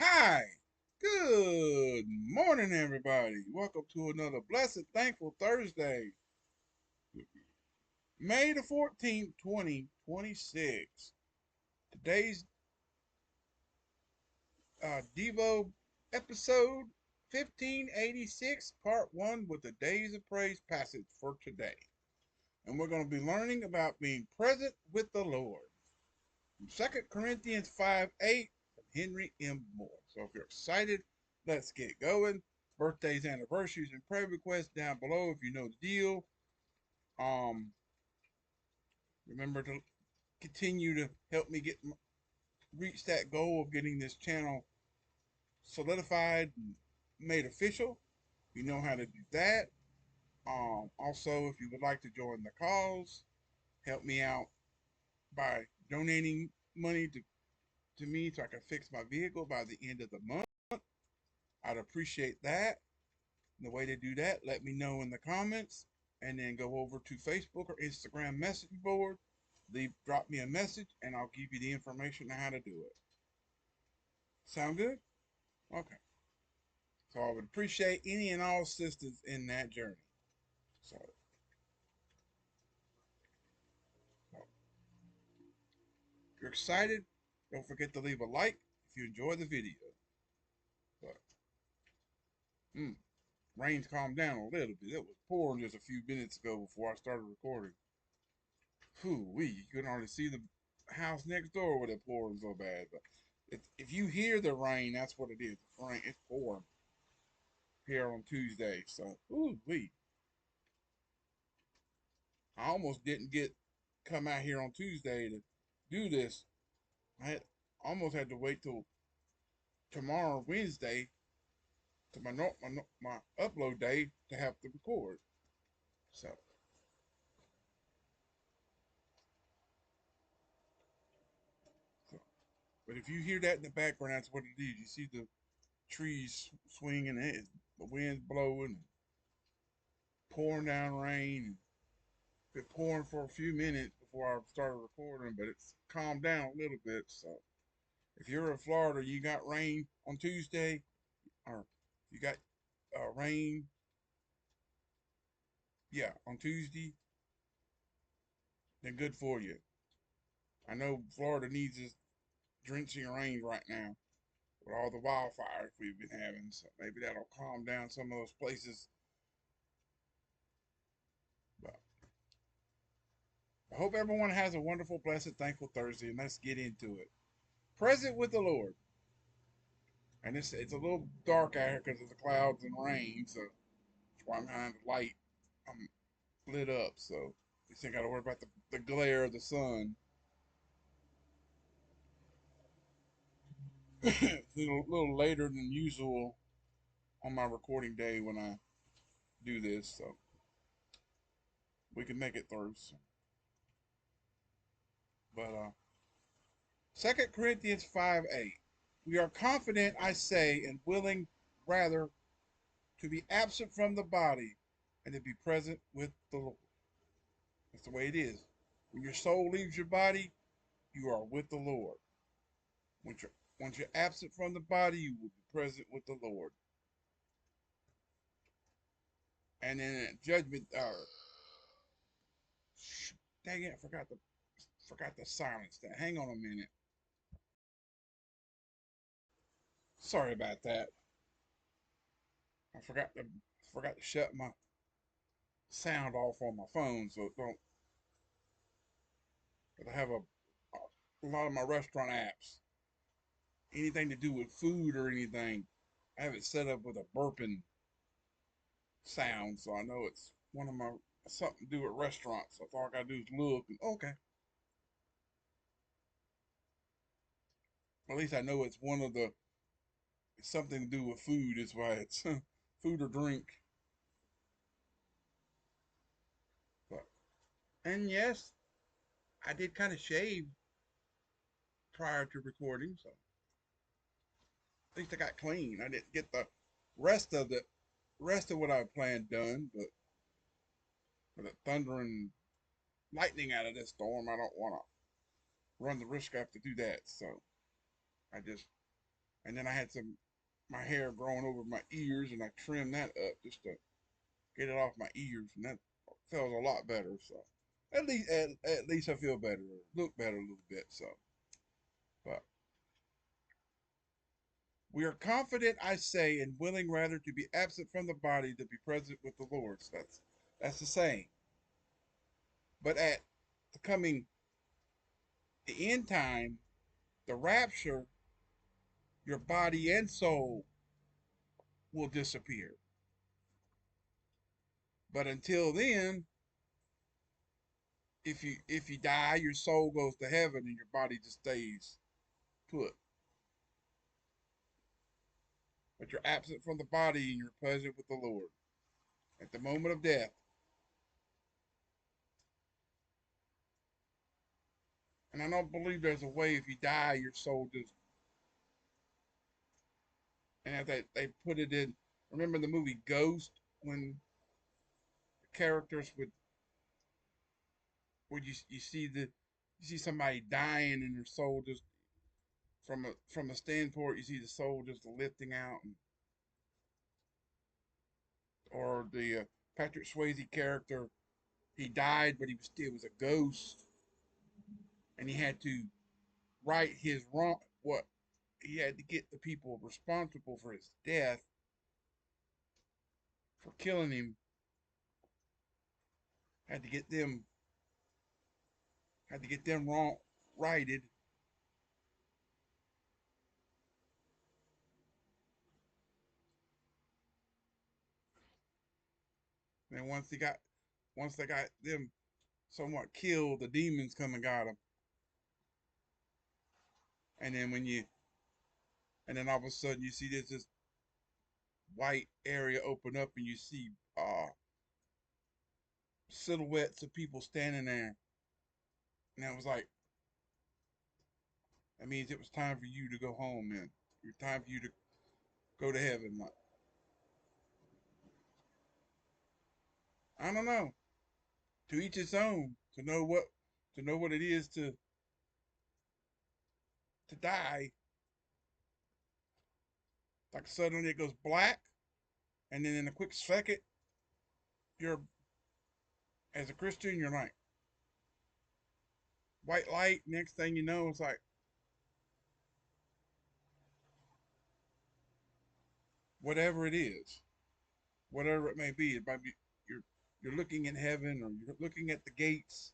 Hi, good morning, everybody. Welcome to another blessed, thankful Thursday, May the 14th, 2026. Today's Devo episode 1586, part 1, with the Days of Praise passage for today. And we're going to be learning about being present with the Lord. From 2 Corinthians 5:8 from Henry M. Moore. So if you're excited, let's get going. Birthdays, anniversaries, and prayer requests down below if you know the deal. Um, Remember to continue to help me reach that goal of getting this channel solidified and made official. You know how to do that. Also, if you would like to join the cause, help me out by donating money to me so I can fix my vehicle by the end of the month. I'd appreciate that. And the way to do that, let me know in the comments, and then go over to Facebook or Instagram message board. Drop me a message, and I'll give you the information on how to do it. Sound good? Okay. So I would appreciate any and all assistance in that journey. So, if you're excited, don't forget to leave a like if you enjoy the video. But, mm, rain's calmed down a little bit. It was pouring just a few minutes ago before I started recording. Whew, you couldn't hardly see the house next door with it pouring so bad. But if you hear the rain, that's what it is. It's rain. It's pouring here on Tuesday. So, ooh, I almost didn't come out here on Tuesday to do this. Almost had to wait till tomorrow, Wednesday, to my upload day to have to record. So, so, but if you hear that in the background, that's what it is. You see the trees swinging, the wind's blowing, pouring down rain. Been pouring for a few minutes before I started recording, but it's calmed down a little bit. So if you're in Florida, you got rain on Tuesday, or you got rain, yeah, on Tuesday, then good for you. I know Florida needs this drenching rain right now with all the wildfires we've been having, so maybe that'll calm down some of those places. But I hope everyone has a wonderful, blessed, thankful Thursday, and let's get into it. Present with the Lord. And it's a little dark out here because of the clouds and rain, so that's why I'm behind the light. I'm lit up, so at least I got to worry about the glare of the sun. It's a little later than usual on my recording day when I do this, so we can make it through. So. But 2 Corinthians 5:8, we are confident, I say, and willing rather to be absent from the body and to be present with the Lord. That's the way it is. When your soul leaves your body, you are with the Lord. Once you're, once you're absent from the body, you will be present with the Lord. And then judgment, dang it, I forgot to silence that. Hang on a minute. Sorry about that. I forgot to shut my sound off on my phone, so it don't. Cause I have a lot of my restaurant apps. Anything to do with food or anything, I have it set up with a burping sound, so I know it's one of my something to do with restaurants. So all I gotta do is look and okay. At least I know it's one of the something to do with food. Is why it's food or drink. But and yes, I did kind of shave prior to recording, so at least I got clean. I didn't get the rest of what I planned done, but with the thunder and lightning out of this storm, I don't want to run the risk I have to do that. So I just and then I had my hair growing over my ears, and I trimmed that up just to get it off my ears, and that feels a lot better. So at least I feel better, look better a little bit. So, but we are confident, I say, and willing rather to be absent from the body to be present with the Lord. So that's the saying. But at the coming the end time, the rapture, your body and soul will disappear. But until then, if you die, your soul goes to heaven and your body just stays put. But you're absent from the body and you're present with the Lord at the moment of death. And I don't believe there's a way if you die, your soul just and they put it in. Remember the movie Ghost when the characters would you see somebody dying and their soul just from a standpoint you see the soul just lifting out or the Patrick Swayze character he died but he was still was a ghost and he had to right his wrong what he had to get the people responsible for his death for killing him had to get them wrong righted and once they got them somewhat killed the demons come and got them and then when you and then all of a sudden you see this white area open up and you see silhouettes of people standing there and I was like that means it was time for you to go home man it was time for you to go to heaven like, I don't know to each its own to know what it is to die like suddenly it goes black and then in a quick second you're as a Christian you're like white light next thing you know it's like whatever it is whatever it may be it might be you're you're looking in heaven or you're looking at the gates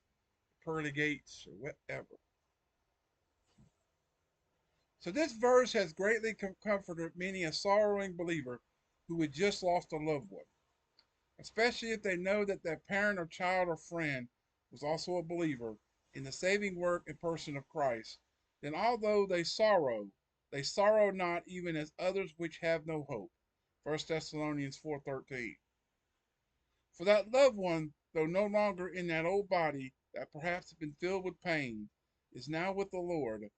pearly gates or whatever. So this verse has greatly comforted many a sorrowing believer who had just lost a loved one, especially if they know that their parent or child or friend was also a believer in the saving work and person of Christ. Then although they sorrow not even as others which have no hope. 1 Thessalonians 4:13. For that loved one, though no longer in that old body that perhaps had been filled with pain, is now with the Lord.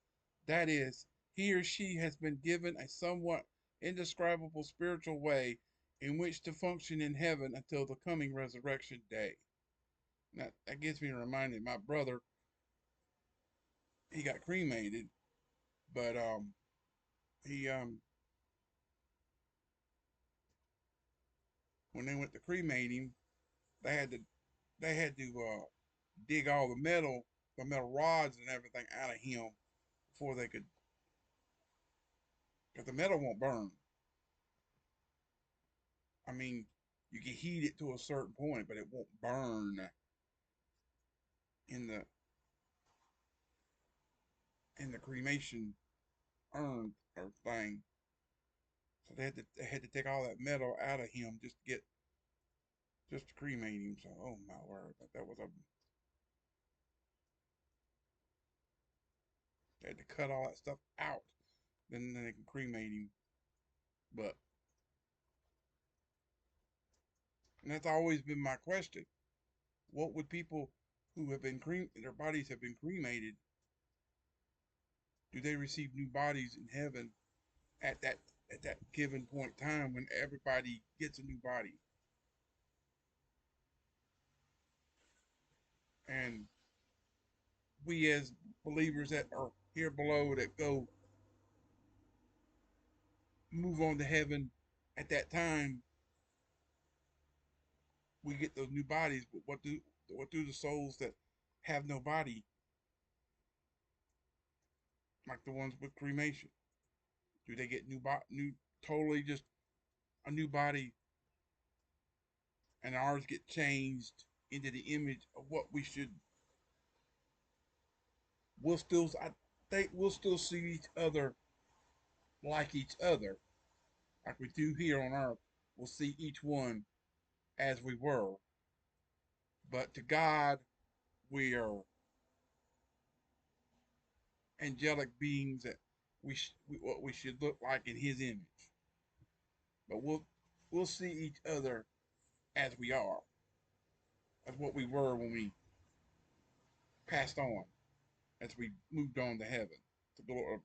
That is, he or she has been given a somewhat indescribable spiritual way in which to function in heaven until the coming resurrection day. Now, that gets me reminded, my brother, he got cremated, but he when they went to cremate him, they had to dig all the metal rods and everything out of him before they could, because the metal won't burn. I mean, you can heat it to a certain point, but it won't burn in the cremation urn or thing. So they had to take all that metal out of him just to cremate him. So oh my word, that was a they had to cut all that stuff out. Then they can cremate him. But and that's always been my question. What would people who have been their bodies have been cremated, do they receive new bodies in heaven at that given point in time when everybody gets a new body? And we as believers that are here below that go move on to heaven at that time, we get those new bodies. But what do the souls that have no body, like the ones with cremation, do they get new totally just a new body, and ours get changed into the image of what we should? We'll still, I think, we'll still see each other like each other, like we do here on earth. We'll see each one as we were, but to God, we are angelic beings that what we should look like in His image. But we'll see each other as we are, as what we were when we passed on, as we moved on to heaven, to glory,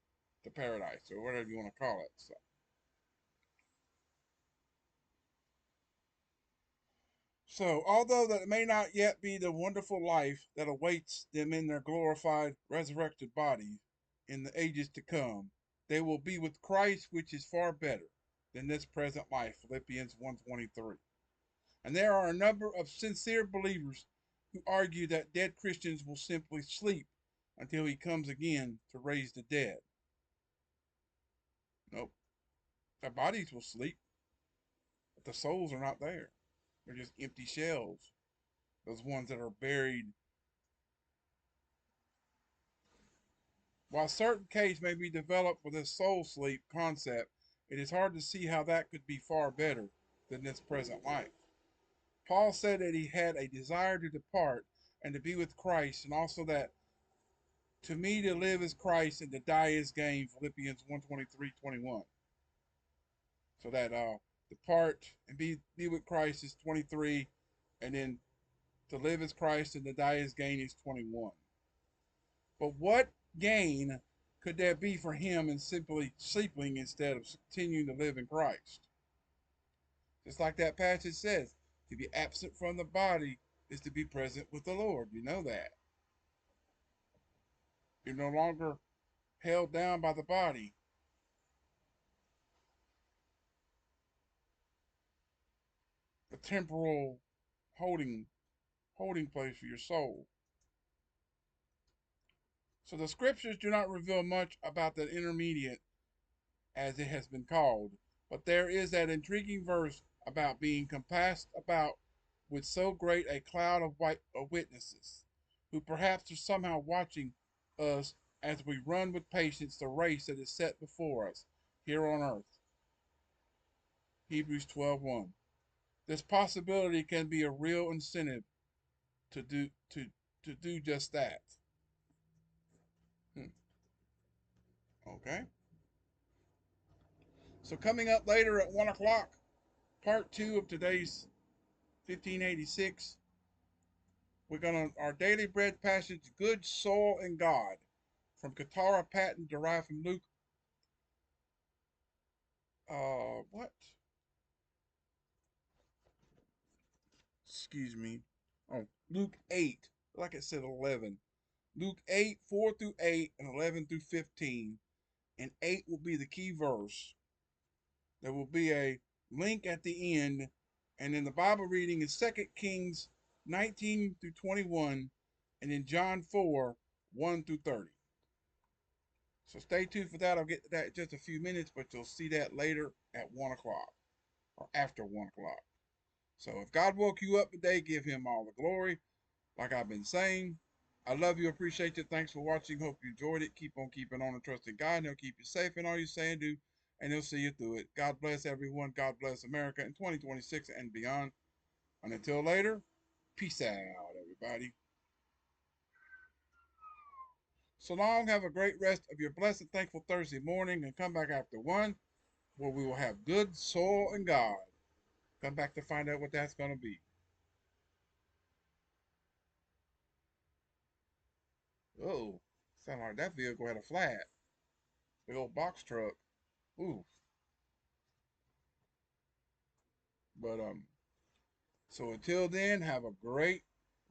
to paradise, or whatever you want to call it. So, although that may not yet be the wonderful life that awaits them in their glorified, resurrected bodies in the ages to come, they will be with Christ, which is far better than this present life. Philippians 1:23. And there are a number of sincere believers who argue that dead Christians will simply sleep until He comes again to raise the dead. Nope. Their bodies will sleep, but the souls are not there. They're just empty shells. Those ones that are buried. While certain case may be developed for this soul sleep concept, it is hard to see how that could be far better than this present life. Paul said that he had a desire to depart and to be with Christ, and also that to me to live is Christ and to die is gain. Philippians 1:23-21. So that depart and be with Christ is 23, and then to live is Christ and to die is gain is 21. But what gain could there be for him in simply sleeping instead of continuing to live in Christ? Just like that passage says, to be absent from the body is to be present with the Lord. You know that. You're no longer held down by the body. The temporal holding place for your soul. So the scriptures do not reveal much about the intermediate, as it has been called, but there is that intriguing verse about being compassed about with so great a cloud of witnesses, who perhaps are somehow watching us as we run with patience the race that is set before us here on earth. Hebrews 12:1. This possibility can be a real incentive to do just that. Hmm. Okay. So coming up later at 1 o'clock, part two of today's 1586. We're gonna our daily bread passage, good soul and God, from Katara Patton, derived from Luke. What? Excuse me. Oh, Luke 8. Like I said, 11. Luke 8, 4-8, and 11-15. And 8 will be the key verse. There will be a link at the end, and then the Bible reading is 2 Kings 19-21, and then John 4, 1-30. So stay tuned for that. I'll get to that in just a few minutes, but you'll see that later at 1 o'clock or after 1 o'clock. So if God woke you up today, give Him all the glory. Like I've been saying, I love you, appreciate you. Thanks for watching. Hope you enjoyed it. Keep on keeping on and trusting God, and He'll keep you safe in all you say and do, and He'll see you through it. God bless everyone. God bless America in 2026 and beyond. And until later, peace out, everybody. So long. Have a great rest of your blessed, thankful Thursday morning, and come back after 1, where we will have good soul and God. Come back to find out what that's going to be. Oh, sound like that vehicle had a flat. The old box truck. Ooh. But so until then, have a great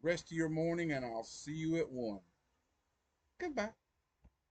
rest of your morning, and I'll see you at 1. Goodbye.